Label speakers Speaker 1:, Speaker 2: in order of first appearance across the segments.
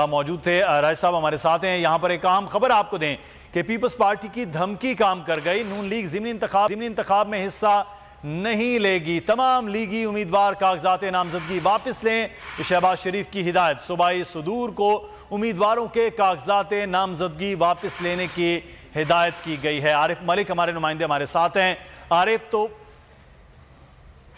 Speaker 1: मौजूद थे। राज साहब हमारे साथ हैं। यहाँ पर एक अहम खबर आपको दें कि पीपल्स पार्टी की धमकी काम कर गई। नून लीग ज़िमनी इंतखाब में हिस्सा नहीं लेगी। तमाम लीगी उम्मीदवार कागजात नामजदगी वापस लें। शहबाज शरीफ की हिदायत। सूबाई सदूर को उम्मीदवारों के कागजात नामजदगी वापस लेने की हिदायत की गई है। आरिफ मलिक हमारे नुमाइंदे हमारे साथ हैं। आरिफ, तो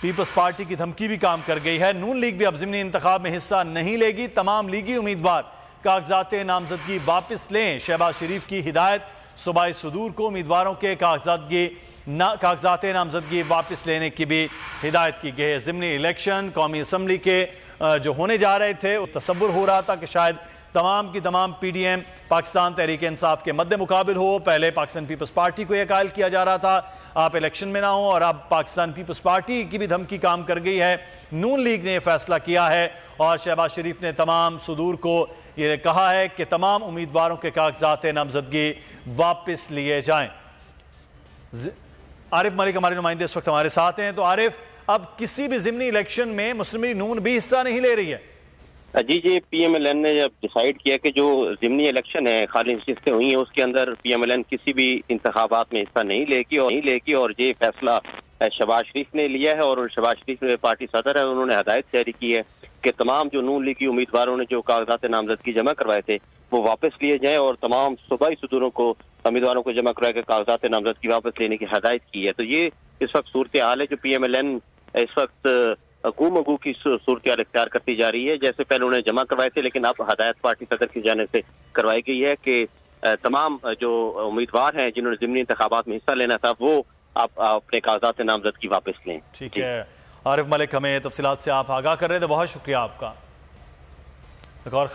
Speaker 1: पीपल्स पार्टी की धमकी भी काम कर गई है। नून लीग भी अब ज़िमनी इंतखाब में हिस्सा नहीं लेगी। तमाम लीगी उम्मीदवार कागजात नामजदगी वापस लें। शहबाज शरीफ की हिदायत। सूबाई सदूर को उम्मीदवारों के कागजात नामजदगी वापस लेने की भी हिदायत की गई है। ज़िमनी इलेक्शन कौमी असम्बली के जो होने जा रहे थे, तसव्वुर हो रहा था कि शायद तमाम की तमाम PDM पाकिस्तान तहरीक इंसाफ के मद्दे मुकाबिल हो। पहले पाकिस्तान पीपल्स पार्टी को यह कायल किया जा रहा था आप इलेक्शन में ना हो, और अब पाकिस्तान पीपल्स पार्टी की भी धमकी काम कर गई है। नून लीग ने यह फैसला किया है और शहबाज शरीफ ने तमाम सदूर को यह कहा है कि तमाम उम्मीदवारों के कागजात नामजदगी वापस लिए जाएं। आरिफ मलिक हमारे नुमाइंदे इस वक्त हमारे साथ हैं। तो आरिफ, अब किसी भी ज़िमनी इलेक्शन में मुस्लिम लीग नून भी हिस्सा नहीं ले रही है?
Speaker 2: जी, PMLN ने जब डिसाइड किया कि जो ज़िमनी इलेक्शन है, खाली नशिस्तें हुई हैं, उसके अंदर PMLN किसी भी इंतखाबात में हिस्सा नहीं लेगी और ये फैसला शहबाज शरीफ ने लिया है। और शहबाज शरीफ पार्टी सदर है, उन्होंने हदायत जारी की है कि तमाम जो नून लीगी उम्मीदवारों ने जो कागजात नामजदगी जमा करवाए थे वो वापस लिए जाएं और तमाम सूबाई सदूरों को उम्मीदवारों को जमा करवा के कागजात नामजदगी वापस लेने की हदायत की है। तो ये इस वक्त सूरत हाल है जो PMLN इस वक्त गुमगू की सूरत इख्तियार करती जा रही है। जैसे पहले उन्हें जमा करवाए थे, लेकिन अब हदायत पार्टी सदर की जानिब से करवाई गई है कि तमाम जो उम्मीदवार हैं जिन्होंने ज़िमनी इंतखाबात में हिस्सा लेना था वो आप अपने कागजात नामजदगी वापस लें।
Speaker 1: ठीक है आरिफ मलिक, हमें तफसीलात से आप आगाह कर रहे थे, बहुत शुक्रिया आपका। एक और